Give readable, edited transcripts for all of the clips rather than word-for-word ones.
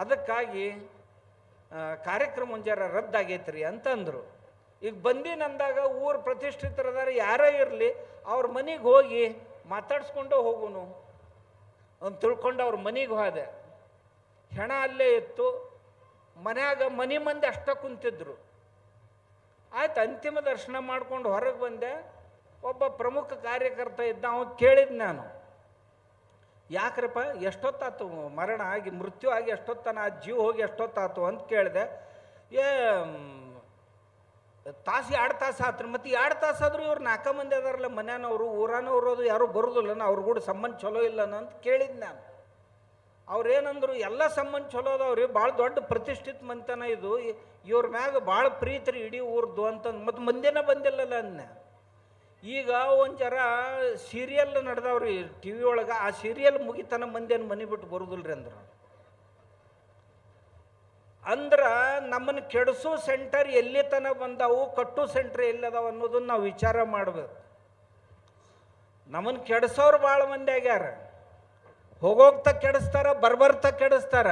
ಅದಕ್ಕಾಗಿ ಕಾರ್ಯಕ್ರಮ ಮುಂಜಾರ ರದ್ದಾಗೈತ್ರಿ ಅಂತಂದರು. ಈಗ ಬಂದಿನಂದಾಗ ಊರು ಪ್ರತಿಷ್ಠಿತರದಾರ ಯಾರೇ ಇರಲಿ ಅವ್ರ ಮನೆಗೆ ಹೋಗಿ ಮಾತಾಡ್ಸ್ಕೊಂಡು ಹೋಗುನು ಅಂತ ತಿಳ್ಕೊಂಡು ಅವ್ರ ಮನೆಗೆ ಹೋದೆ. ಹೆಣ ಅಲ್ಲೇ ಇತ್ತು, ಮನ್ಯಾಗ ಮನೆ ಮಂದಿ ಅಷ್ಟ ಕುಂತಿದ್ರು. ಆಯ್ತು, ಅಂತಿಮ ದರ್ಶನ ಮಾಡ್ಕೊಂಡು ಹೊರಗೆ ಬಂದೆ. ಒಬ್ಬ ಪ್ರಮುಖ ಕಾರ್ಯಕರ್ತ ಇದ್ದ, ಅವನು ಕೇಳಿದ್ ನಾನು, ಯಾಕ್ರಪ್ಪ ಎಷ್ಟೊತ್ತಾತು ಮರಣ ಆಗಿ ಮೃತ್ಯು ಆಗಿ ಎಷ್ಟೊತ್ತನ ಆ ಜೀವ ಹೋಗಿ ಎಷ್ಟೊತ್ತಾತು ಅಂತ ಕೇಳಿದೆ. ತಾಸು 2 ತಾಸು ಆತ್ರಿ. ಮತ್ತು 2 ತಾಸಾದರೂ ಇವ್ರು 4 ಮಂದಿ ಅದಾರಲ್ಲ ಮನ್ಯಾನವರು, ಊರಾನವ್ರು, ಅದು ಯಾರೂ ಬರೋದಿಲ್ಲನ, ಅವ್ರ ಕೂಡ ಸಂಬಂಧ ಚಲೋ ಇಲ್ಲನ ಅಂತ ಕೇಳಿದ್ ನಾನು. ಅವ್ರೇನಂದ್ರು, ಎಲ್ಲ ಸಂಬಂಧ ಚಲೋ ಅದಾವ್ರಿ, ಭಾಳ ದೊಡ್ಡ ಪ್ರತಿಷ್ಠಿತ ಮಂತನ ಇದು, ಇವ್ರ ಮ್ಯಾಗ ಭಾಳ ಪ್ರೀತಿ ರೀ ಇಡೀ ಊರ್ದು ಅಂತಂದು. ಮತ್ತು ಮಂದಿನ ಬಂದಿಲ್ಲಲ್ಲ ಅನ್ನ. ಈಗ ಒಂದು ಜರ ಸೀರಿಯಲ್ ನಡೆದವ್ರಿ ಟಿ ವಿ ಒಳಗೆ, ಆ ಸೀರಿಯಲ್ ಮುಗಿತನ ಮಂದಿನ ಮನೆ ಬಿಟ್ಟು ಬರೋದಿಲ್ರಿ ಅಂದ್ರೆ ನಮ್ಮನ್ನು ಕೆಡಿಸೋ ಸೆಂಟರ್ ಎಲ್ಲಿ ತನಕ ಬಂದಾವು, ಕಟ್ಟು ಸೆಂಟರ್ ಎಲ್ಲದಾವ ಅನ್ನೋದನ್ನು ನಾವು ವಿಚಾರ ಮಾಡಬೇಕು. ನಮ್ಮನ್ನು ಕೆಡಿಸೋರು ಭಾಳ ಮಂದಿ ಆಗ್ಯಾರ. ಹೋಗೋಗ್ತಾ ಕೆಡಿಸ್ತಾರ, ಬರ್ಬರ್ತಾ ಕೆಡಿಸ್ತಾರ,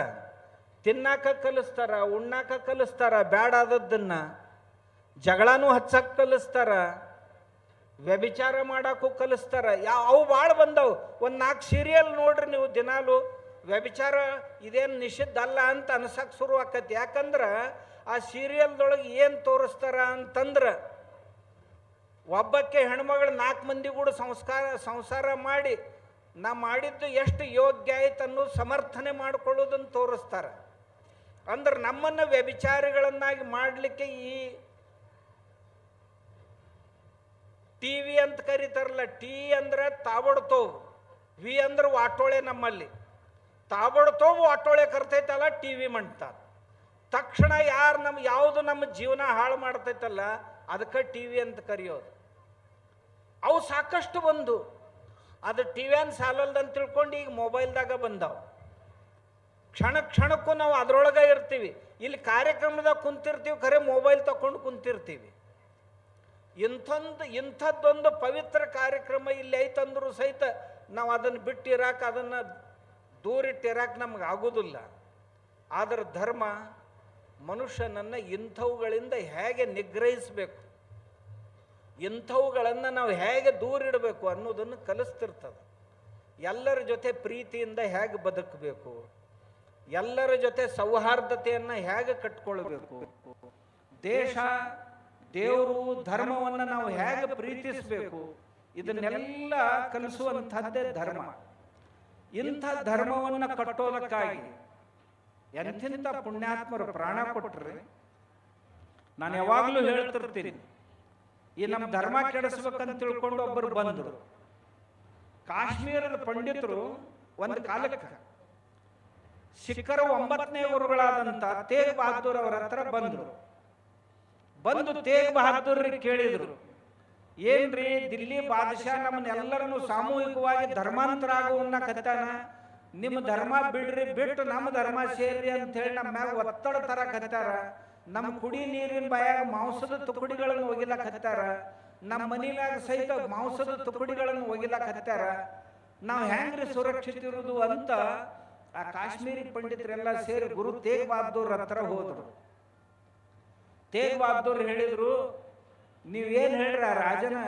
ತಿನ್ನಾಕ ಕಲಿಸ್ತಾರ, ಉಣ್ಣಾಕ ಕಲಿಸ್ತಾರ, ಬ್ಯಾಡಾದದ್ದನ್ನು ಜಗಳನೂ ಹಚ್ಚಕ್ಕೆ ಕಲಿಸ್ತಾರ, ವ್ಯಭಿಚಾರ ಮಾಡೋಕ್ಕೂ ಕಲಿಸ್ತಾರ. ಅವು ಭಾಳ ಬಂದವು. ಒಂದು 4 ಸೀರಿಯಲ್ ನೋಡ್ರಿ ನೀವು ದಿನಾಲು, ವ್ಯಭಿಚಾರ ಇದೇನು ನಿಷಿದ್ಧ ಅಲ್ಲ ಅಂತ ಅನ್ಸಕ್ಕೆ ಶುರು ಆಕತಿ. ಯಾಕಂದ್ರೆ ಆ ಸೀರಿಯಲ್ದೊಳಗೆ ಏನು ತೋರಿಸ್ತಾರ ಅಂತಂದ್ರೆ, ಒಬ್ಬಕ್ಕೆ ಹೆಣ್ಮಗಳು 4 ಮಂದಿ ಕೂಡ ಸಂಸಾರ ಮಾಡಿ ನಾ ಮಾಡಿದ್ದು ಎಷ್ಟು ಯೋಗ್ಯ ಆಯ್ತು ಅನ್ನೋದು ಸಮರ್ಥನೆ ಮಾಡಿಕೊಳ್ಳೋದನ್ನು ತೋರಿಸ್ತಾರೆ. ಅಂದ್ರೆ ನಮ್ಮನ್ನು ವ್ಯಭಿಚಾರಿಗಳನ್ನಾಗಿ ಮಾಡಲಿಕ್ಕೆ ಈ ಟಿ ವಿ ಅಂತ ಕರೀತಾರಲ್ಲ, ಟಿ ಅಂದ್ರೆ ತಾಬಡ್ತೋವು, ವಿ ಅಂದ್ರೆ ವಾಟೋಳೆ. ನಮ್ಮಲ್ಲಿ ತಾಬಡ್ತೋವು ವಾಟೋಳೆ ಕರ್ತೈತಲ್ಲ ಟಿ ವಿ ಮಾಡ್ತಾರೆ. ತಕ್ಷಣ ಯಾವುದು ನಮ್ಮ ಜೀವನ ಹಾಳು ಮಾಡ್ತೈತಲ್ಲ ಅದಕ್ಕೆ ಟಿ ವಿ ಅಂತ ಕರೆಯೋದು. ಅವು ಸಾಕಷ್ಟು ಬಂದು ಅದು ಟಿ ವಿ ಅನ್ನು ಸಾಲಲ್ದಂತ ತಿಳ್ಕೊಂಡು ಈಗ ಮೊಬೈಲ್ದಾಗ ಬಂದಾವು. ಕ್ಷಣಕ್ಕೂ ನಾವು ಅದರೊಳಗೆ ಇರ್ತೀವಿ. ಇಲ್ಲಿ ಕಾರ್ಯಕ್ರಮದಾಗ ಕುಂತಿರ್ತೀವಿ, ಖರೆ ಮೊಬೈಲ್ ತಗೊಂಡು ಕುಂತಿರ್ತೀವಿ. ಇಂಥದ್ದೊಂದು ಪವಿತ್ರ ಕಾರ್ಯಕ್ರಮ ಇಲ್ಲಿ ಐತಂದ್ರೂ ಸಹಿತ ನಾವು ಅದನ್ನು ಬಿಟ್ಟಿರಾಕ, ಅದನ್ನು ದೂರಿಟ್ಟಿರಾಕ ನಮ್ಗೆ ಆಗೋದಿಲ್ಲ. ಆದರೆ ಧರ್ಮ ಮನುಷ್ಯನನ್ನು ಇಂಥವುಗಳಿಂದ ಹೇಗೆ ನಿಗ್ರಹಿಸಬೇಕು, ಇಂಥವುಗಳನ್ನು ನಾವು ಹೇಗೆ ದೂರಿಡಬೇಕು ಅನ್ನೋದನ್ನು ಕಲಿಸ್ತಿರ್ತದೆ. ಎಲ್ಲರ ಜೊತೆ ಪ್ರೀತಿಯಿಂದ ಹೇಗೆ ಬದುಕಬೇಕು, ಎಲ್ಲರ ಜೊತೆ ಸೌಹಾರ್ದತೆಯನ್ನು ಹೇಗೆ ಕಟ್ಕೊಳ್ಬೇಕು, ದೇಶ ದೇವರು ಧರ್ಮವನ್ನು ನಾವು ಹೇಗೆ ಪ್ರೀತಿಸಬೇಕು, ಇದನ್ನೆಲ್ಲ ಕಲಿಸುವಂಥದ್ದೇ ಧರ್ಮ. ಇಂಥ ಧರ್ಮವನ್ನು ಕಟ್ಟೋದಕ್ಕಾಗಿ ಎಂಥೆಂಥ ಪುಣ್ಯಾತ್ಮರು ಪ್ರಾಣ ಕೊಟ್ಟರೆ. ನಾನು ಯಾವಾಗಲೂ ಹೇಳ್ತಿರ್ತೀನಿ, ಈ ನಮ್ಮ ಧರ್ಮ ಕೆಡಿಸ್ಬೇಕಂತ ತಿಳ್ಕೊಂಡು ಒಬ್ಬರು ಬಂದರು. ಕಾಶ್ಮೀರದ ಪಂಡಿತರು ಒಂದು ಕಾಲಕ್ಕೆ ಸಿಖ್ಖರ 9ನೇ ಗುರುಗಳಾದಂಥ ತೇಗ್ ಬಹದ್ದೂರ್ ಅವರ ಹತ್ರ ಬಂದು ತೇಗ್ ಬಹದ್ದೂರ್ರಿಗೆ ಕೇಳಿದರು, ಏನ್ರಿ ದಿಲ್ಲಿ ಬಾದಶಾ ನಮ್ಮನ್ನೆಲ್ಲರನ್ನು ಸಾಮೂಹಿಕವಾಗಿ ಧರ್ಮಾಂತರ ಆಗುವನ್ನ ಕತ್ತಾನ, ನಿಮ್ಮ ಧರ್ಮ ಬಿಟ್ಟು ನಮ್ಮ ಧರ್ಮ ಸೇರಿ ಅಂತ ಹೇಳಿ ನಮ್ಮ ಮ್ಯಾಗ ಒತ್ತಡ ತರ ಕತ್ತಾರ, ನಮ್ಮ ಕುಡಿ ನೀರಿನ ಬಾಯಾಗ ಮಾಂಸದ ತುಕಡಿಗಳನ್ನು ಒಗಿಲಾಕತ್ತಾರ, ನಮ್ಮ ಮನಿ ಮ್ಯಾಗ ಸಹಿತ ಮಾಂಸದ ತುಕಡಿಗಳನ್ನು ಒಗಿಲಾಕತ್ತಾರ, ನಾವು ಹೆಂಗ್ರಿ ಸುರಕ್ಷಿತ ಇರುವುದು ಅಂತ ಆ ಕಾಶ್ಮೀರಿ ಪಂಡಿತರೆಲ್ಲ ಸೇರಿ ಗುರು ತೇಗ್ ಬಹದ್ದೂರ್ ಹತ್ರ ಹೋದ್ರು. ತೇಗ್ ಬಹದ್ದೂರ್ ಹೇಳಿದ್ರು, ನೀವೇನು ಹೇಳ್ರಿ ಆ ರಾಜನ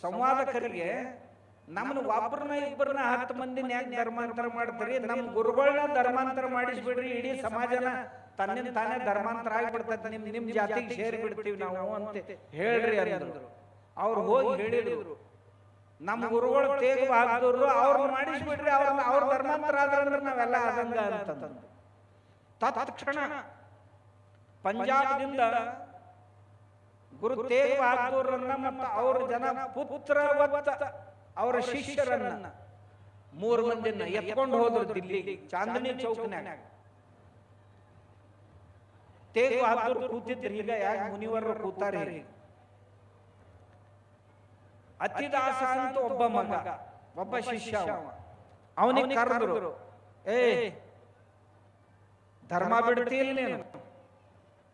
ಸಂವಾದಕರಿಗೆ, ನಮ್ಮನ್ನು ಒಬ್ಬರನ್ನ ಇಬ್ಬರನ್ನ 10 ಮಂದಿನ ಯಾಕೆ ಧರ್ಮಾಂತರ ಮಾಡ್ತೀರಿ, ನಮ್ಮ ಗುರುಗಳನ್ನ ಧರ್ಮಾಂತರ ಮಾಡಿಸ್ಬಿಡ್ರಿ, ಇಡೀ ಸಮಾಜನ ತನ್ನಿಂದ ತಾನೇ ಧರ್ಮಾಂತರ ಆಗಿಬಿಡ್ತೈತೆ, ನಿಮ್ಮ ಜಾತಿಗೆ ಸೇರಿ ಬಿಡ್ತೀವಿ ನಾವು ಅಂತ ಹೇಳ್ರಿ ಅಂದ್ರು. ಅವ್ರು ಹೋಗಿ ಹೇಳಿದ್ರು, ನಮ್ಮ ಗುರುಗಳು ತೇಗ್ ಬಹದ್ದೂರ್ ಅವ್ರು ಮಾಡಿಸ್ಬಿಡ್ರಿ, ಅವ್ರ ಧರ್ಮಾಂತರ ಆದ್ರೆ ನಾವೆಲ್ಲ ಆದಂಗ ಅಂತಂದು. ತತ್ಕ್ಷಣ ಪಂಜಾಬದಿಂದ ಗುರು ತೇಗ್ ಬಹದ್ದೂರನ್ನ ಮತ್ತು ಅವ್ರ ಜನ ಪುತ್ರವತ್ತ ಅವರ ಶಿಷ್ಯರನ್ನ 3 ಮಂದಿನ ಎತ್ಕೊಂಡು ಹೋದ್ರು ದಿಲ್ಲಿಗೆ, ಚಾಂದನಿ ಚೌಕ್ನ್ಯಾಗ. ತೇಗ್ ಬಹದ್ದೂರ್ ಕೂತಿದ್ರು, ಈಗ ಯಾಕೆ ಮುನಿವರರು ಕೂತಾರೆ. ಅತಿದಾಸ ಅಂತ ಒಬ್ಬ ಮಗ, ಒಬ್ಬ ಶಿಷ್ಯ, ಅವನಿಗೆ ಕರೆದ್ರು, ಏ ಧರ್ಮ ಬಿಡ್ತಿಲ್ಲ ನೀನು,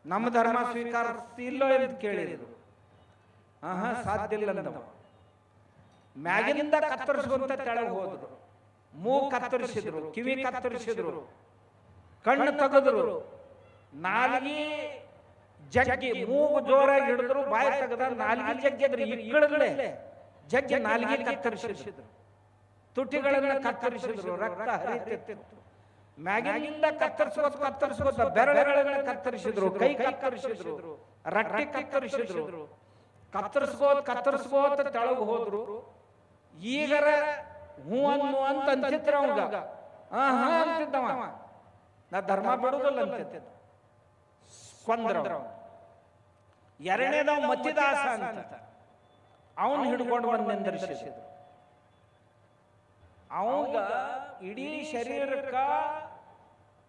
ನಮ್ಮ ಧರ್ಮ ಸ್ವೀಕರಿಸ್ತಿಲ್ಲೋ ಅಂತ ಕೇಳಿದ್ರು. ಸಾಧ್ಯ ಇಲ್ಲ ಅಂದವ. ಮ್ಯಾಗಿನಿಂದ ಕತ್ತರಿಸುವಂತ ತೆಳಗೆ ಹೋದ್ರು. ಮೂಗು ಕತ್ತರಿಸಿದ್ರು, ಕಿವಿ ಕತ್ತರಿಸಿದ್ರು, ಕಣ್ಣು ತೆಗೆದ್ರು, ನಾಲ್ಗಿ ಜಗ್ಗಿ, ಮೂಗು ಜೋರಾಗಿ ಹಿಡಿದ್ರು, ಬಾಯಿ ತೆಗೆದ ನಾಲ್ಗಿ ಜಗ್ಗಿದ್ರು, ಇಕ್ಕಳಲ್ಲೇ ಜಗ್ಗಿ ನಾಲ್ಗಿ ಕತ್ತರಿಸಿದ್ರು, ತುಟಿಗಳನ್ನ ಕತ್ತರಿಸಿದ್ರು, ರಕ್ತ ಹರಿತಿತ್ತು. ಮ್ಯಾಗಿನಿಂದ ಕತ್ತರಿಸ್ಕೋತ ಬೆರಳುಗಳನ್ನ ಕತ್ತರಿಸಿದ್ರು, ಕೈ ಕತ್ತರಿಸಿದ್ರು, ರಟ್ಟಿ ಕತ್ತರಿಸಿದ್ರು, ಕತ್ತರಿಸ್ಕೋತ ತೆಳಗ್ ಹೋದ್ರು. ಈಗರ ಹೂ ಅಂತ ಅಂತಿದ್ರ ಅವಾಗ ಅಂತಿದ್ದವ, ನಾ ಧರ್ಮ ಬಿಡುದಿಲ್ಲ ಅಂತಿದ್ದ. ಕೊಂದ್ರ ಎರಡನೇದವ ಮತಿದಾಸ ಅಂತ, ಅವನು ಹಿಡ್ಕೊಂಡು ಬಂದು ನಿಂದಿರಿಸಿದ್ರು. ಅವಾಗ ಇಡೀ ಶರೀರಕ್ಕ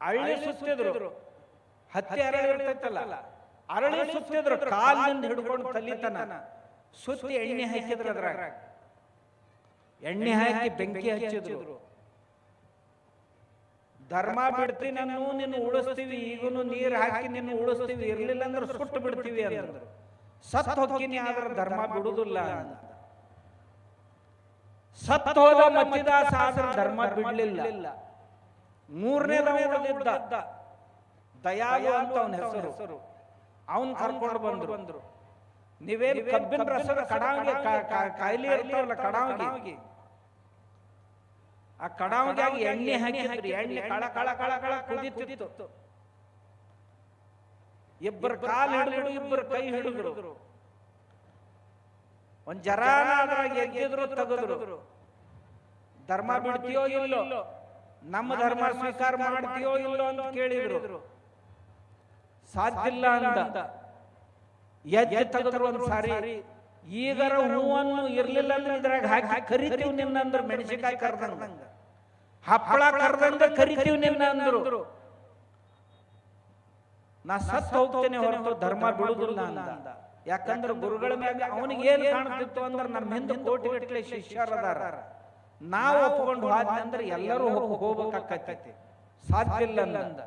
ಅರಳಿ ಸುತ್ತಿದ್ರು, ಹತ್ತಿ ಅರಳಿ ಇರ್ತೈತಲ್ಲ, ಅರಳಿ ಸುತ್ತಿದ್ರು, ಕಾಲಿನಿಂದ ಹಿಡ್ಕೊಂಡು ತಲಿತನ ಸುತ್ತಿ ಎಣ್ಣೆ ಹಾಕಿದ್ರು. ಅದ್ರಾಗ ಎಣ್ಣೆ ಹಾಕಿ ಬೆಂಕಿ ಹಚ್ಚಿದ್ರು. ಧರ್ಮ ಬಿಡ್ತೀನಿ ನಾನು, ನಿನ್ನ ಉಳಿಸ್ತೀವಿ, ಈಗನು ನೀರು ಹಾಕಿ ನಿನ್ನ ಉಳಿಸ್ತೀವಿ, ಇರ್ಲಿಲ್ಲ ಅಂದ್ರೆ ಸುಟ್ಟು ಬಿಡ್ತೀವಿ ಅಂದ್ರು. ಸತ್ ಹೋಗ್ತೀನಿ ಆದ್ರೆ ಧರ್ಮ ಬಿಡುದಿಲ್ಲ ಅಂತ. ಸತ್ ಹೋದ ಮತ್ತಿದಾಸ ಆದ್ರೆ ಧರ್ಮ ಬಿಡ್ಲಿಲ್ಲ. ಮೂರನೇದವ ಉಳಿದಿದ್ದ ದಯಾಳು ಅಂತ ಅವನ ಹೆಸರು, ಅವನ್ ಕರ್ಕೊಂಡು ಬಂದ್ರು. ನೀವೇನ್ ಕಬ್ಬಿನ ರಸದ ಕಡಾವಿಗೆ ಕಾಯಿಲೆ ಇರ್ತಾವಲ್ಲ, ಕಡಾವಿಗೆ, ಆ ಕಡಾವಿಗೆ ಎಣ್ಣೆ ಹಾಕಿದ್ರು. ಎಣ್ಣೆ ಕಳ ಕಳ ಕಳ ಕಳ ಕುದಿತಿತ್ತು. ಇಬ್ಬರು ಕಾಲು ಹಿಡಿದ್ರು, ಇಬ್ಬರು ಕೈ ಹಿಡಿದ್ರು. ಒಂದ್ ಜರಾನ ಅದ್ರಾಗ ಎದ್ದಿದ್ರು, ತೆಗೆದ್ರು. ಧರ್ಮ ಬಿಡ್ತೀಯೋ ಇಲ್ಲೋ, ನಮ್ಮ ಧರ್ಮ ಸ್ವೀಕಾರ ಮಾಡ್ತೀಯೋ ಇಲ್ಲೋ ಅಂತ ಕೇಳಿದ್ರು. ಸಾಧ್ಯ ಇಲ್ಲ ಅಂದ. ಎದ್ದು ತೆಗೆದ್ರು ಒಂದ್ ಸಾರಿ. ಈಗರ ಹೂವನ್ನು ಇರ್ಲಿಲ್ಲ ಅಂದ್ರೆ ಇದ್ರಾಗ ಹಾಕಿ ಕರಿತೀವಿ ನಿನ್ನ ಅಂದ್ರು. ಮೆಣಸಿನಕಾಯಿ ಕರ್ದಂಗ, ಹಪ್ಪಳ ಕರ್ದಂಗ ಕರಿತೀವಿ ನಿನ್ನ ಅಂದ್ರು. ನಾ ಸತ್ ಹೋಗ್ತೇನೆ ಹೊರತು ಧರ್ಮ ಬಿಡುದಿಲ್ಲ ಅಂದ. ಯಾಕಂದ್ರೆ ಗುರುಗಳ ಮ್ಯಾಗ ಅವನಿಗೆ ಏನ್ ಕಾಣ್ತಿತ್ತು ಅಂದ್ರೆ ನಮ್ಮ ಹಿಂದೆ ಕೋಟಿಗಟ್ಟಲೆ ಶಿಷ್ಯರದಾರ, ನಾವು ಒಪ್ಕೊಂಡು ಹೋದ್ರೆ ಎಲ್ಲರೂ ಹೋಗ್ಬೇಕಾಕೈತಿ. ಸಾಧ್ಯ ಇಲ್ಲ ಅಂದ.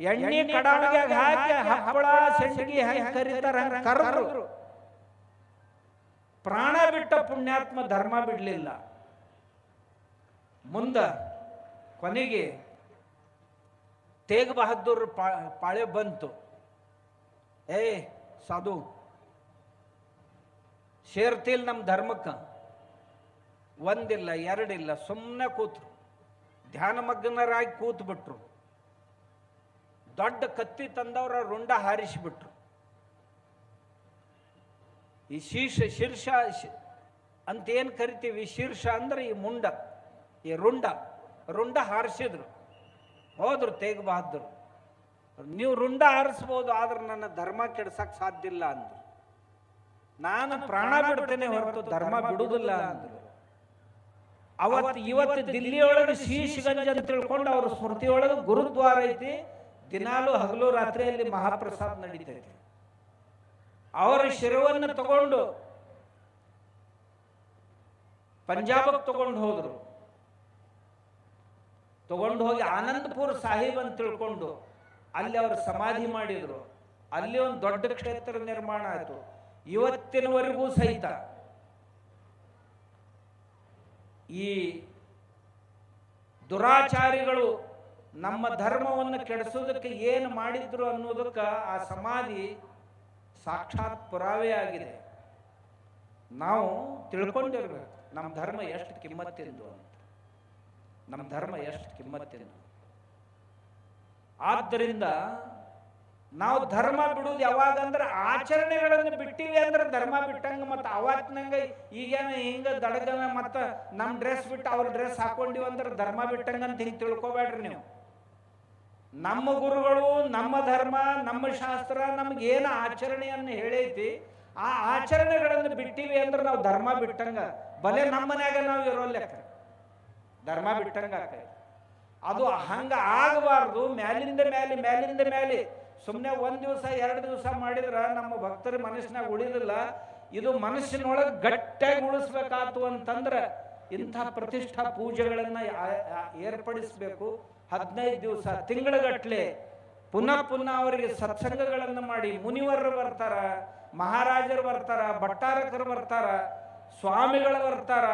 ಎಣ್ಣೆ ಕಡಾವಿಗೆ ಹಾಕಿ ಹಪ್ಪಳ ಸೆಂಡಿಗೆ ಹಾಕಿ ಕರಿತಾರ, ಕರೆದ್ರು. ಪ್ರಾಣ ಬಿಟ್ಟ ಪುಣ್ಯಾತ್ಮ ಧರ್ಮ ಬಿಡ್ಲಿಲ್ಲ. ಮುಂದ ಕೊನೆಗೆ ತೇಗ್ ಬಹದ್ದೂರ್ ಪಾಳೆ ಬಂತು. ಏ ಸಾಧು, ಸೇರ್ತಿಲ್ ನಮ್ಮ ಧರ್ಮಕ್ಕ? ಒಂದಿಲ್ಲ ಎರಡಿಲ್ಲ, ಸುಮ್ಮನೆ ಕೂತ್ರು. ಧ್ಯಾನ ಮಗ್ನರಾಗಿ ಕೂತ್ ಬಿಟ್ರು. ದೊಡ್ಡ ಕತ್ತಿ ತಂದವ್ರ ರುಂಡ ಹಾರಿಸಿಬಿಟ್ರು. ಈ ಶೀರ್ಷ ಅಂತ ಏನ್ ಕರಿತೀವಿ, ಶೀರ್ಷ ಅಂದ್ರೆ ಈ ಮುಂಡ, ಈ ರುಂಡ ಹಾರಿಸಿದ್ರು. ಹೋದ್ರು ತೇಗ್ ಬಹದ್ದೂರ್. ನೀವು ರುಂಡ ಹಾರಿಸ್ಬೋದು, ಆದ್ರೆ ನನ್ನ ಧರ್ಮ ಕೆಡ್ಸಕ್ ಸಾಧ್ಯ ಇಲ್ಲ ಅಂದ್ರು. ನಾನು ಪ್ರಾಣ ಬಿಡ್ತೇನೆ ಹೊರತು ಧರ್ಮ ಬಿಡುವುದಿಲ್ಲ ಅಂದ್ರು. ಇವತ್ತು ದಿಲ್ಲಿಯೊಳಗೆ ಶೀಶ್ಗಂಜ್ ಅಂತ ತಿಳ್ಕೊಂಡು ಅವ್ರ ಸ್ಮೃತಿಯೊಳಗೆ ಗುರುದ್ವಾರ ಐತಿ. ದಿನಾಲು ಹಗಲು ರಾತ್ರಿಯಲ್ಲಿ ಮಹಾಪ್ರಸಾದ ನಡೀತೈತಿ. ಅವರ ಶಿರವನ್ನು ತಗೊಂಡು ಪಂಜಾಬಕ್ಕೆ ತಗೊಂಡು ಹೋಗಿ ಆನಂದಪುರ ಸಾಹಿಬ್ ಅಂತ ತಿಳ್ಕೊಂಡು ಅಲ್ಲಿ ಅವರು ಸಮಾಧಿ ಮಾಡಿದ್ರು. ಅಲ್ಲಿ ಒಂದು ದೊಡ್ಡ ಕ್ಷೇತ್ರ ನಿರ್ಮಾಣ ಆಯಿತು. ಇವತ್ತಿನವರೆಗೂ ಸಹಿತ ಈ ದುರಾಚಾರಿಗಳು ನಮ್ಮ ಧರ್ಮವನ್ನು ಕೆಡಿಸೋದಕ್ಕೆ ಏನು ಮಾಡಿದ್ರು ಅನ್ನೋದಕ್ಕ ಆ ಸಮಾಧಿ ಸಾಕ್ಷಾತ್ ಪುರಾವೆ ಆಗಿದೆ. ನಾವು ತಿಳ್ಕೊಂಡಿರ್ಬೇಕು ನಮ್ಮ ಧರ್ಮ ಎಷ್ಟು ಕಿಮ್ಮತ್ತಿಂದು ಅಂತ. ನಮ್ಮ ಧರ್ಮ ಎಷ್ಟು ಕಿಮ್ಮತ್ತಿಂದು. ಆದ್ದರಿಂದ ನಾವು ಧರ್ಮ ಬಿಡುವುದು ಯಾವಾಗ ಅಂದ್ರೆ ಆಚರಣೆಗಳನ್ನು ಬಿಟ್ಟಿವಿ ಅಂದ್ರೆ ಧರ್ಮ ಬಿಟ್ಟಂಗ. ಮತ್ತೆ ಅವತ್ತಿನಂಗ ಈಗೇನ ಹಿಂಗ ದಡಗನ ಮತ್ತ ನಮ್ಮ ಡ್ರೆಸ್ ಬಿಟ್ಟು ಅವ್ರ ಡ್ರೆಸ್ ಹಾಕೊಂಡಿವಿ ಅಂದ್ರೆ ಧರ್ಮ ಬಿಟ್ಟಂಗ ಅಂತ ಹಿಂಗೆ ತಿಳ್ಕೊಬೇಡ್ರಿ ನೀವು. ನಮ್ಮ ಗುರುಗಳು, ನಮ್ಮ ಧರ್ಮ, ನಮ್ಮ ಶಾಸ್ತ್ರ ನಮ್ಗೆ ಏನು ಆಚರಣೆಯನ್ನು ಹೇಳೈತಿ, ಆ ಆಚರಣೆಗಳನ್ನು ಬಿಟ್ಟಿವಿ ಅಂದ್ರೆ ನಾವು ಧರ್ಮ ಬಿಟ್ಟಂಗ. ಬಲೆ ನಮ್ಮ ಮನ್ಯಾಗ ನಾವು ಇರೋ ಲೆಕ್ಕ ಧರ್ಮ ಬಿಟ್ಟಂಗ ಆಕೈತಿ. ಅದು ಹಂಗ ಆಗಬಾರ್ದು. ಮ್ಯಾಲಿಂದ ಮೇಲೆ ಸುಮ್ಮನೆ ಒಂದ್ ದಿವಸ ಎರಡು ದಿವಸ ಮಾಡಿದ್ರ ನಮ್ಮ ಭಕ್ತರ ಮನಸ್ಸಿನಾಗ ಉಳಿದಿಲ್ಲ. ಇದು ಮನಸ್ಸಿನೊಳಗೆ ಗಟ್ಟಿಯಾಗಿ ಉಳಿಸ್ಬೇಕಾತು ಅಂತಂದ್ರೆ ಇಂಥ ಪ್ರತಿಷ್ಠಾ ಪೂಜೆಗಳನ್ನ ಏರ್ಪಡಿಸಬೇಕು. 15 ದಿವಸ, ತಿಂಗಳಗಟ್ಲೆ ಪುನಃ ಅವರಿಗೆ ಸತ್ಸಂಗಗಳನ್ನು ಮಾಡಿ, ಮುನಿವರರು ಬರ್ತಾರ, ಮಹಾರಾಜರು ಬರ್ತಾರ, ಭಟ್ಟಾರಕರು ಬರ್ತಾರ, ಸ್ವಾಮಿಗಳು ಬರ್ತಾರ,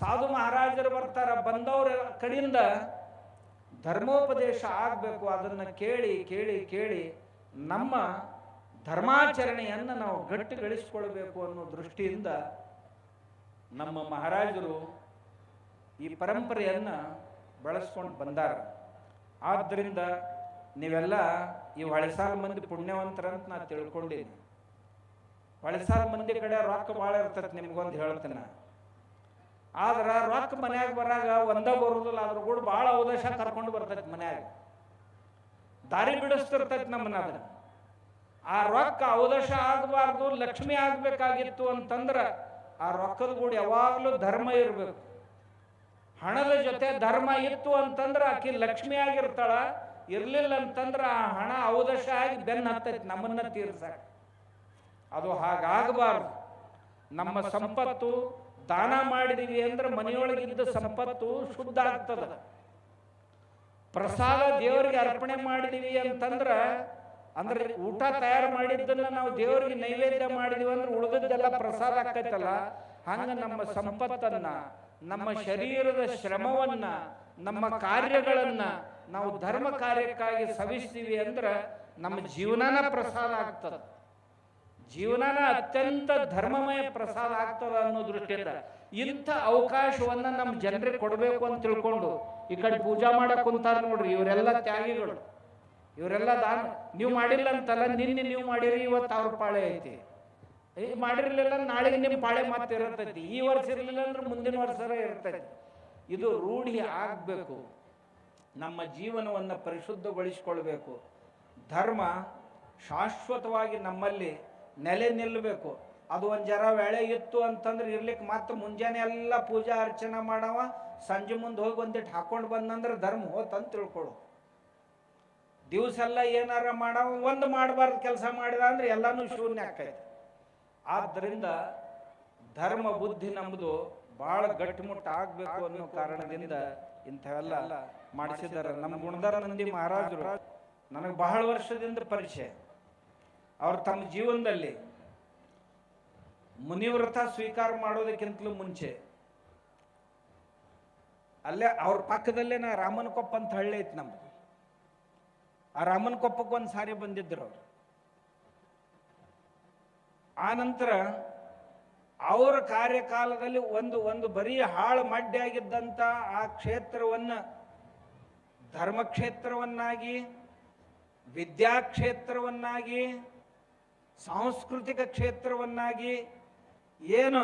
ಸಾಧು ಮಹಾರಾಜರು ಬರ್ತಾರ, ಬಂದವರ ಕಡೆಯಿಂದ ಧರ್ಮೋಪದೇಶ ಆಗಬೇಕು. ಅದನ್ನು ಕೇಳಿ ಕೇಳಿ ಕೇಳಿ ನಮ್ಮ ಧರ್ಮಾಚರಣೆಯನ್ನು ನಾವು ಗಟ್ಟಿಗೊಳಿಸಿಕೊಳ್ಬೇಕು ಅನ್ನೋ ದೃಷ್ಟಿಯಿಂದ ನಮ್ಮ ಮಹಾರಾಜರು ಈ ಪರಂಪರೆಯನ್ನು ಬೆಳೆಸ್ಕೊಂಡು ಬಂದಾರ. ಆದ್ದರಿಂದ ನೀವೆಲ್ಲ ಈ ಹೊಳೆಸಾಲ ಮಂದಿ ಪುಣ್ಯವಂತರಂತ ನಾ ತಿಳ್ಕೊಂಡೀನಿ. ಹೊಳೆಸಾಲ ಮಂದಿ ಕಡೆ ರೊಕ್ಕ ಭಾಳ ಇರ್ತೈತೆ, ನಿಮ್ಗೊಂದು ಹೇಳ್ತೇನೆ. ಆದ್ರೆ ರೊಕ್ಕ ಮನ್ಯಾಗ ಬರಾಗ ಒಂದ ಬರುದಿಲ್ಲ, ಅದ್ರ ಕೂಡ ಭಾಳ ಅವದೇಶ ಕರ್ಕೊಂಡು ಬರ್ತೈತಿ. ಮನ್ಯಾಗ ದಾರಿ ಬಿಡಿಸ್ತಿರ್ತೈತಿ ನಮ್ಮನ್ನ. ಅದನ್ನ ಆ ರೊಕ್ಕ ಅವದೇಶ ಆಗಬಾರ್ದು, ಲಕ್ಷ್ಮಿ ಆಗ್ಬೇಕಾಗಿತ್ತು ಅಂತಂದ್ರ ಆ ರೊಕ್ಕದ ಕೂಡ ಯಾವಾಗಲೂ ಧರ್ಮ ಇರಬೇಕು. ಹಣದ ಜೊತೆ ಧರ್ಮ ಇತ್ತು ಅಂತಂದ್ರ ಆಕಿ ಲಕ್ಷ್ಮಿ ಆಗಿರ್ತಾಳ. ಇರ್ಲಿಲ್ಲ ಅಂತಂದ್ರ ಆ ಹಣ ಅವದೇಶ ಆಗಿ ಬೆನ್ನ ಹತ್ತೈತಿ ನಮ್ಮನ್ನ ತೀರ್ಸಾಕ. ಅದು ಹಾಗಾಗಬಾರ್ದು. ನಮ್ಮ ಸಂಪತ್ತು ದಾನ ಮಾಡಿದೀವಿ ಅಂದ್ರೆ ಮನೆಯೊಳಗಿದ್ದ ಸಂಪತ್ತು ಶುದ್ಧ ಆಗ್ತದ. ಪ್ರಸಾದ ದೇವರಿಗೆ ಅರ್ಪಣೆ ಮಾಡಿದೀವಿ ಅಂತಂದ್ರ ಅಂದ್ರೆ ಊಟ ತಯಾರು ಮಾಡಿದ್ದನ್ನ ನಾವು ದೇವರಿಗೆ ನೈವೇದ್ಯ ಮಾಡಿದೀವಿ ಅಂದ್ರೆ ಉಳಿದದ್ದೆಲ್ಲ ಪ್ರಸಾದ ಆಕೈತಲ್ಲ. ಹಂಗ ನಮ್ಮ ಸಂಪತ್ತನ್ನ, ನಮ್ಮ ಶರೀರದ ಶ್ರಮವನ್ನ, ನಮ್ಮ ಕಾರ್ಯಗಳನ್ನ ನಾವು ಧರ್ಮ ಕಾರ್ಯಕ್ಕಾಗಿ ಸವಿಸ್ತೀವಿ ಅಂದ್ರೆ ನಮ್ಮ ಜೀವನನ ಪ್ರಸಾದ ಆಗ್ತದ. ಜೀವನನ ಅತ್ಯಂತ ಧರ್ಮಮಯ ಪ್ರಸಾದ ಆಗ್ತದ ಅನ್ನೋ ದೃಷ್ಟಿಯಿಂದ ಇಂಥ ಅವಕಾಶವನ್ನ ನಮ್ಮ ಜನರಿಗೆ ಕೊಡಬೇಕು ಅಂತ ತಿಳ್ಕೊಂಡು ಈ ಕಡೆ ಪೂಜಾ ಮಾಡಕ್ ಕುಂತಾರ ನೋಡ್ರಿ. ಇವರೆಲ್ಲ ತ್ಯಾಗಿಗಳು, ಇವರೆಲ್ಲ ದಾನ. ನೀವು ಮಾಡಿಲ್ಲ ಅಂತಲ್ಲ, ನಿನ್ನೆ ನೀವು ಮಾಡಿರಿ, ಇವತ್ತು ಅವ್ರ ಪಾಳೆ ಐತಿ. ಮಾಡಿರ್ಲಿಲ್ಲ ನಾಳೆಗೆ ನಿಮ್ಮ ಪಾಳೆ ಮತ್ತೆ ಇರ್ತೈತಿ. ಈ ವರ್ಷ ಇರಲಿಲ್ಲ ಅಂದ್ರೆ ಮುಂದಿನ ವರ್ಷ ಇರ್ತೈತಿ. ಇದು ರೂಢಿ ಆಗ್ಬೇಕು. ನಮ್ಮ ಜೀವನವನ್ನು ಪರಿಶುದ್ಧಗೊಳಿಸಿಕೊಳ್ಬೇಕು. ಧರ್ಮ ಶಾಶ್ವತವಾಗಿ ನಮ್ಮಲ್ಲಿ ನೆಲೆ ನಿಲ್ಲಬೇಕು. ಅದು ಒಂದು ಜರ ವೇಳೆ ಇತ್ತು ಅಂತಂದ್ರೆ ಇರ್ಲಿಕ್ಕೆ ಮತ್ತೆ ಮುಂಜಾನೆ ಎಲ್ಲ ಪೂಜಾ ಅರ್ಚನೆ ಮಾಡವ, ಸಂಜೆ ಮುಂದೆ ಹೋಗಿ ಒಂದಿಟ್ಟು ಹಾಕೊಂಡು ಬಂದಂದ್ರೆ ಧರ್ಮ ಹೋತಂತ ತಿಳ್ಕೊಡು. ದಿವಸ ಎಲ್ಲ ಏನಾರ ಮಾಡವ, ಒಂದು ಮಾಡಬಾರ್ದು ಕೆಲಸ ಮಾಡಿದ ಅಂದ್ರೆ ಎಲ್ಲಾನು ಶೂನ್ಯ ಆಕೈತೆ. ಆದ್ದರಿಂದ ಧರ್ಮ ಬುದ್ಧಿ ನಮ್ಮದು ಬಹಳ ಗಟ್ಟಿಮುಟ್ಟ ಆಗ್ಬೇಕು ಅನ್ನೋ ಕಾರಣದಿಂದ ಇಂಥವೆಲ್ಲ ಮಾಡಿಸಿದ್ದಾರೆ. ನಮ್ಮ ಗುಣಧರ ನಂದಿ ಮಹಾರಾಜರು ನನಗೆ ಬಹಳ ವರ್ಷದಿಂದ ಪರಿಚಯ. ಅವ್ರು ತಮ್ಮ ಜೀವನದಲ್ಲಿ ಮುನಿವ್ರತ ಸ್ವೀಕಾರ ಮಾಡೋದಕ್ಕಿಂತಲೂ ಮುಂಚೆ ಅಲ್ಲೇ ಅವ್ರ ಪಕ್ಕದಲ್ಲೇ ರಾಮನಕೊಪ್ಪ ಅಂತ ಹಳ್ಳಿ ಐತಿ ನಮ್ದು. ಆ ರಾಮನಕೊಪ್ಪಕ್ಕೆ ಒಂದು ಸಾರಿ ಬಂದಿದ್ರು ಅವರು. ಆ ನಂತರ ಅವರ ಕಾರ್ಯಕಾಲದಲ್ಲಿ ಒಂದು ಬರೀ ಹಾಳು ಮಡ್ಡಿಯಾಗಿದ್ದಂಥ ಆ ಕ್ಷೇತ್ರವನ್ನ ಧರ್ಮಕ್ಷೇತ್ರವನ್ನಾಗಿ, ವಿದ್ಯಾಕ್ಷೇತ್ರವನ್ನಾಗಿ, ಸಾಂಸ್ಕೃತಿಕ ಕ್ಷೇತ್ರವನ್ನಾಗಿ ಏನು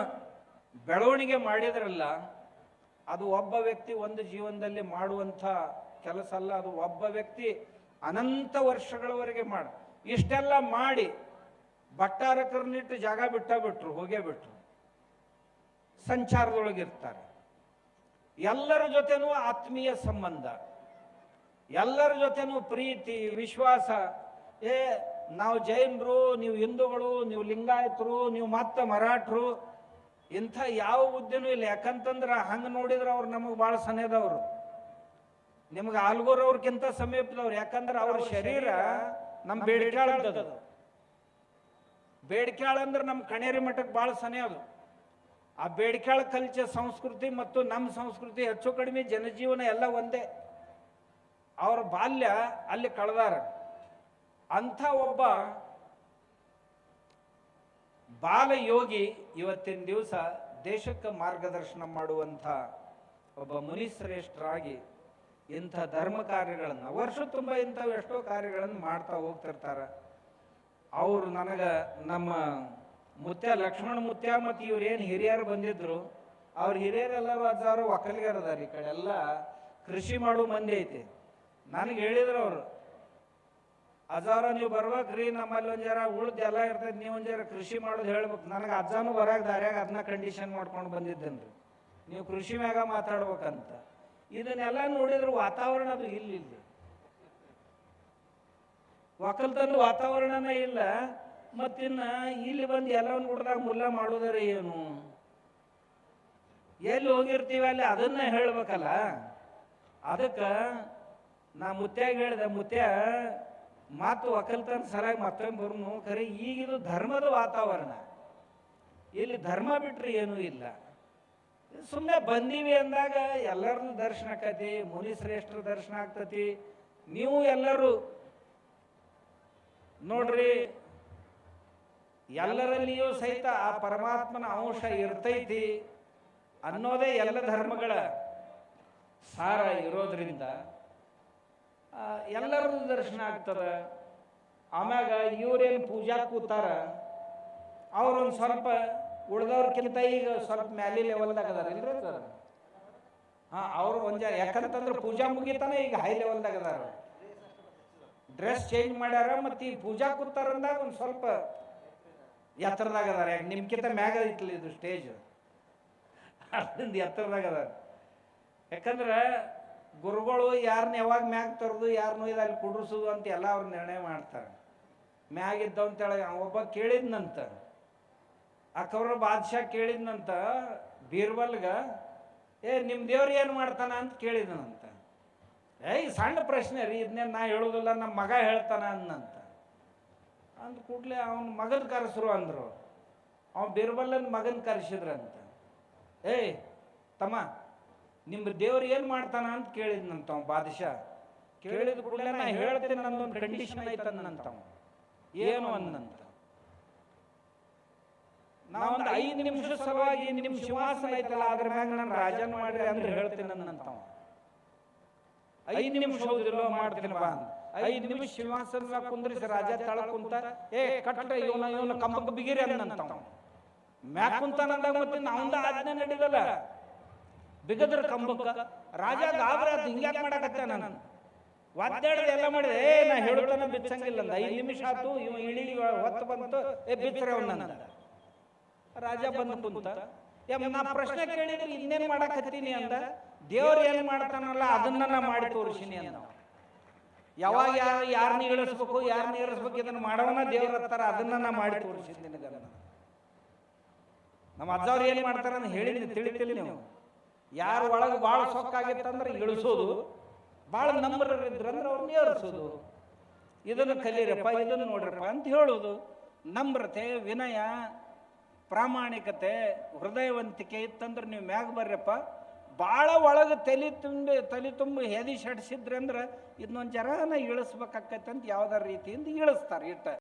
ಬೆಳವಣಿಗೆ ಮಾಡಿದ್ರಲ್ಲ, ಅದು ಒಬ್ಬ ವ್ಯಕ್ತಿ ಒಂದು ಜೀವನದಲ್ಲಿ ಮಾಡುವಂಥ ಕೆಲಸ ಅಲ್ಲ. ಅದು ಒಬ್ಬ ವ್ಯಕ್ತಿ ಅನಂತ ವರ್ಷಗಳವರೆಗೆ ಇಷ್ಟೆಲ್ಲ ಮಾಡಿ ಭಟ್ಟಾರಕರನ್ನಿಟ್ಟು ಜಾಗ ಬಿಟ್ಟರು, ಹೋಗೇ ಬಿಟ್ರು. ಸಂಚಾರದೊಳಗಿರ್ತಾರೆ. ಎಲ್ಲರ ಜೊತೆನೂ ಆತ್ಮೀಯ ಸಂಬಂಧ, ಎಲ್ಲರ ಜೊತೆನೂ ಪ್ರೀತಿ, ವಿಶ್ವಾಸ. ನಾವು ಜೈನರು, ನೀವು ಹಿಂದೂಗಳು, ನೀವು ಲಿಂಗಾಯತರು, ನೀವು ಮತ್ತೆ ಮರಾಠರು, ಇಂಥ ಯಾವ ಹುದ್ದೆನೂ ಇಲ್ಲ. ಯಾಕಂತಂದ್ರೆ ಹಂಗೆ ನೋಡಿದ್ರೆ ಅವ್ರು ನಮಗೆ ಭಾಳ ಸನೇದವರು, ನಿಮ್ಗೆ ಆಲ್ಗೋರ್ ಅವ್ರಕ್ಕಿಂತ ಸಮೀಪದವ್ರು. ಯಾಕಂದ್ರೆ ಅವ್ರ ಶರೀರ ನಮ್ಮ ಬೇಡಿಕ್ಯಾಳ ಅಂತದ. ಬೇಡಿಕ್ಯಾಳ ಅಂದ್ರೆ ನಮ್ಮ ಕಣೇರಿ ಮಠಕ್ಕೆ ಭಾಳ ಸನೇ ಅದು. ಆ ಬೇಡಿಕ್ಯಾಳ ಕಲ್ಚರ್ ಸಂಸ್ಕೃತಿ ಮತ್ತು ನಮ್ಮ ಸಂಸ್ಕೃತಿ ಹೆಚ್ಚು ಕಡಿಮೆ ಜನಜೀವನ ಎಲ್ಲ ಒಂದೇ. ಅವ್ರ ಬಾಲ್ಯ ಅಲ್ಲಿ ಕಳೆದಾರ. ಅಂಥ ಒಬ್ಬ ಬಾಲಯೋಗಿ ಇವತ್ತಿನ ದಿವಸ ದೇಶಕ್ಕೆ ಮಾರ್ಗದರ್ಶನ ಮಾಡುವಂಥ ಒಬ್ಬ ಮುನಿಶ್ರೇಷ್ಠರಾಗಿ ಇಂಥ ಧರ್ಮ ಕಾರ್ಯಗಳನ್ನು ವರ್ಷ ತುಂಬ ಇಂಥವು ಎಷ್ಟೋ ಕಾರ್ಯಗಳನ್ನು ಮಾಡ್ತಾ ಹೋಗ್ತಿರ್ತಾರೆ. ಅವರು ನನಗೆ ನಮ್ಮ ಮುತ್ಯ ಲಕ್ಷ್ಮಣ ಮುತ್ಯ ಮತ್ತು ಇವ್ರೇನು ಹಿರಿಯರು ಬಂದಿದ್ರು, ಅವ್ರ ಹಿರಿಯರೆಲ್ಲರೂ ಅಜ್ಜಾರು ಒಕ್ಕಲಿಗರದಾರ. ಈ ಕಡೆ ಎಲ್ಲ ಕೃಷಿ ಮಾಡೋ ಮಂದಿ ಐತಿ. ನನಗೆ ಹೇಳಿದ್ರು ಅವರು, ಅಜ್ಜಾರ ನೀವು ಬರ್ಬೇಕ್ರಿ, ನಮ್ಮಲ್ಲಿ ಒಂದು ಜರ ಉಳ್ದು ಎಲ್ಲ ಇರ್ತೈತಿ, ನೀವು ಒಂದು ಜರ ಕೃಷಿ ಮಾಡೋದು ಹೇಳ್ಬೇಕು. ನನಗೆ ಅಜ್ಜಾನು ಬರಾಗ ದಾರ್ಯಾಗ ಅದನ್ನ ಕಂಡೀಷನ್ ಮಾಡ್ಕೊಂಡು ಬಂದಿದ್ದೇನ್ರಿ, ನೀವು ಕೃಷಿ ಮ್ಯಾಗ ಮಾತಾಡ್ಬೇಕಂತ. ಇದನ್ನೆಲ್ಲ ನೋಡಿದ್ರು ವಾತಾವರಣ ಅದು ಇಲ್ಲಿ ಒಕ್ಕಲ್ತನ ವಾತಾವರಣನೇ ಇಲ್ಲ. ಮತ್ತಿನ್ನ ಇಲ್ಲಿ ಬಂದು ಎಲ್ಲವನ್ನು ಹುಡ್ದಾಗ ಮುಲ್ಲ ಮಾಡೋದಾರ ಏನು? ಎಲ್ಲಿ ಹೋಗಿರ್ತೀವಿ ಅಲ್ಲಿ ಅದನ್ನ ಹೇಳ್ಬೇಕಲ್ಲ. ಅದಕ್ಕೆ ನಾ ಮುತ್ಯಾಗ ಹೇಳಿದೆ, ಮುತ್ಯ ಮಾತು ಒಕ್ಕಲ್ತನ ಸರಿಯಾಗಿ ಮತ್ತೊಮ್ಮೆ ಬರ್ನು ಖರೆ. ಈಗಿದು ಧರ್ಮದ ವಾತಾವರಣ, ಇಲ್ಲಿ ಧರ್ಮ ಬಿಟ್ರೆ ಏನೂ ಇಲ್ಲ. ಸುಮ್ಮನೆ ಬಂದೀವಿ ಅಂದಾಗ ಎಲ್ಲರನ್ನ ದರ್ಶನ ಆಕತಿ, ಮುನಿ ಶ್ರೇಷ್ಠರ ದರ್ಶನ ಆಗ್ತತಿ. ನೀವು ಎಲ್ಲರೂ ನೋಡ್ರಿ, ಎಲ್ಲರಲ್ಲಿಯೂ ಸಹಿತ ಆ ಪರಮಾತ್ಮನ ಅಂಶ ಇರ್ತೈತಿ ಅನ್ನೋದೇ ಎಲ್ಲ ಧರ್ಮಗಳ ಸಾರ ಇರೋದ್ರಿಂದ ಎಲ್ಲರದ್ದು ದರ್ಶನ ಆಗ್ತದ. ಆಮ್ಯಾಗ ಇವ್ರೇನು ಪೂಜಾ ಕೂತಾರ, ಅವ್ರೊಂದು ಸ್ವಲ್ಪ ಉಳ್ದವ್ರಕ್ಕಿಂತ ಈಗ ಸ್ವಲ್ಪ ಮ್ಯಾಲಿ ಲೆವೆಲ್ದಾಗ ಅದಾರ ಇಲ್ರಿ ಸರ್? ಅವ್ರು ಯಾಕಂತಂದ್ರೆ ಪೂಜಾ ಮುಗಿತಾನೆ ಈಗ ಹೈ ಲೆವೆಲ್ದಾಗ ಅದಾರ. ಡ್ರೆಸ್ ಚೇಂಜ್ ಮಾಡ್ಯಾರ, ಮತ್ತು ಈ ಪೂಜಾ ಕೂತಾರಂದಾಗ ಒಂದು ಸ್ವಲ್ಪ ಎತ್ತರದಾಗ ಅದಾರ. ಯಾಕೆ ನಿಮ್ಗಿಂತ ಮ್ಯಾಗ ಐತ್ಲಿ ಇದು ಸ್ಟೇಜ್, ಅದರಿಂದ ಎತ್ತರದಾಗ ಅದಾರ. ಯಾಕಂದ್ರೆ ಗುರುಗಳು ಯಾರನ್ನ ಯಾವಾಗ ಮ್ಯಾಗ ತರೋದು, ಯಾರನ್ನೂ ಇದು ಅಲ್ಲಿ ಕುಡ್ರಿಸೋದು ಅಂತ ಎಲ್ಲ ಅವ್ರು ನಿರ್ಣಯ ಮಾಡ್ತಾರೆ. ಮ್ಯಾಗ ಇದ್ದವಂತೇಳಿ ಒಬ್ಬ ಕೇಳಿದ್ನಂತ, ಅಕ್ಬರ್ ಬಾದ್ಶಾ ಕೇಳಿದ್ನಂತ ಬೀರ್ಬಲ್ಗ, ನಿಮ್ಮ ದೇವ್ರು ಏನು ಮಾಡ್ತಾನ ಅಂತ ಕೇಳಿದನಂತ. ಈ ಸಣ್ಣ ಪ್ರಶ್ನೆ ರೀ, ಇದನ್ನೇನು ನಾ ಹೇಳೋದಿಲ್ಲ, ನಮ್ಮ ಮಗ ಹೇಳ್ತಾನ ಅನ್ನಂತ. ಅಂದ ಕೂಡಲೇ ಅವನ ಮಗನ ಕರೆಸ್ರು ಅಂದರು. ಅವ್ನು ಬೀರ್ಬಲ್ಲನ ಮಗನ ಕರೆಸಿದ್ರಂತ. ತಮ್ಮ, ನಿಮ್ಮ ದೇವ್ರು ಏನು ಮಾಡ್ತಾನ ಅಂತ ಕೇಳಿದ್ನಂತ ಅವ ಬಾದಶಾ. ಕೇಳಿದ ಕೂಡಲೇ ನಾ ಹೇಳ್ತೇನೆ, ನಂದೊಂದು ಕಂಡೀಷನ್ ಐತಂದಂತ. ಏನು ಅಂದಂತ, ನಾವೊಂದು 5 ನಿಮಿಷ ಸಲುವಾಗಿ ನಿಮ್ಮ ಸಿಂಹಾಸನ ಐತಲ್ಲ ಅದ್ರ ಮ್ಯಾಗ ನಾನು ರಾಜನ್ ಮಾಡ್ರಿ ಅಂದ್ರೆ ಹೇಳ್ತೇನೆ ಅಂದಂತ. 5 ನಿಮಿಷ ಹೌದಿಲ್ಲೋ ಮಾಡ್ತೀನಿ ಬಾ ಅಂತ. 5 ನಿಮಿಷ ಸಿಂಹಾಸನ ಕುಂದ್ರಿಸಿ ರಾಜ ತಳ ಕುಂತ, ಕಟ್ಟ ಇವನ ಕಂಬಕ್ಕೆ ಬಿಗಿರಿ ಅಂದಂತ. ಮ್ಯಾಕ್ ಕುಂತಾನಂದಾಗ ಮತ್ತೆ ನಾವಂದ ಆಜ್ಞೆ ನಡೀದಲ್ಲ, ಬಿಗದ್ರ ಕಂಬಕ್ಕ. ರಾಜ ಗಾಬರ ಹಿಂಗ್ಯಾಕ್ ಮಾಡಕತ್ತ, ನಾನು ಒದ್ದಾಡದೆ ಎಲ್ಲ ಮಾಡಿದೆ. ನಾ ಹೇಳುತ್ತಾನ ಬಿಚ್ಚಂಗಿಲ್ಲ ಅಂದ. 5 ನಿಮಿಷ ಆತು, ಇವ ಇಳಿ ಹೊತ್ತು ಬಂತು, ಬಿಚ್ಚರೆ ಅವನಂದ. ರಾಜ ಬಂದು ಕುಂತ, ನಾ ಪ್ರಶ್ನೆ ಕೇಳಿದ್ರೆ ಇನ್ನೇನ್ ಮಾಡಕತ್ತೀನಿ ಅಂದ. ದೇವ್ರು ಏನ್ ಮಾಡ್ತಾನಲ್ಲ ಅದನ್ನ ನಾ ಮಾಡಿ ತೋರಿಸಿನಿ ಅಂದ. ಯಾವಾಗ ಯಾರನ್ನ ಇಳಿಸ್ಬೇಕು, ಯಾರನ್ನ ಇಳಿಸ್ಬೇಕು ಇದನ್ನ ಮಾಡವನ ದೇವ್ರ ಹತ್ತಾರ, ಅದನ್ನ ನಾ ಮಾಡಿ ತೋರಿಸಿದ್ದೀನಿ ನಿನಗ. ನಮ್ಮ ಅಜ್ಜವ್ರು ಏನ್ ಮಾಡ್ತಾರ ಅಂತ ಹೇಳಿದ್ನಿ, ತಿಳಿತಿಲ್ಲ ನೀವು. ಯಾರು ಒಳಗೆ ಭಾಳ ಸೊಕ್ಕಾಗಿತ್ತಂದ್ರೆ ಇಳಿಸೋದು, ಭಾಳ ನಂಬರಿದ್ರಂದ್ರೆ ಅವ್ರನ್ನ ಏರಿಸೋದು. ಇದನ್ನು ಕಲೀರಪ್ಪ, ಇದನ್ನು ನೋಡ್ರಪ್ಪ ಅಂತ ಹೇಳೋದು. ನಮ್ರತೆ, ವಿನಯ, ಪ್ರಾಮಾಣಿಕತೆ, ಹೃದಯವಂತಿಕೆ ಇತ್ತಂದ್ರೆ ನೀವು ಮ್ಯಾಗ ಬರ್ರಪ್ಪ. ಭಾಳ ಒಳಗೆ ತಲೆ ತುಂಬಿ ಹೆದಿ ಸಡಿಸಿದ್ರಿ ಅಂದ್ರೆ ಇದನ್ನೊಂದು ಜರಾನ ಇಳಿಸ್ಬೇಕಾಕೈತೆ ಅಂತ ಯಾವ್ದಾರ ರೀತಿಯಿಂದ ಇಳಿಸ್ತಾರೆ ಇಟ್ಟ.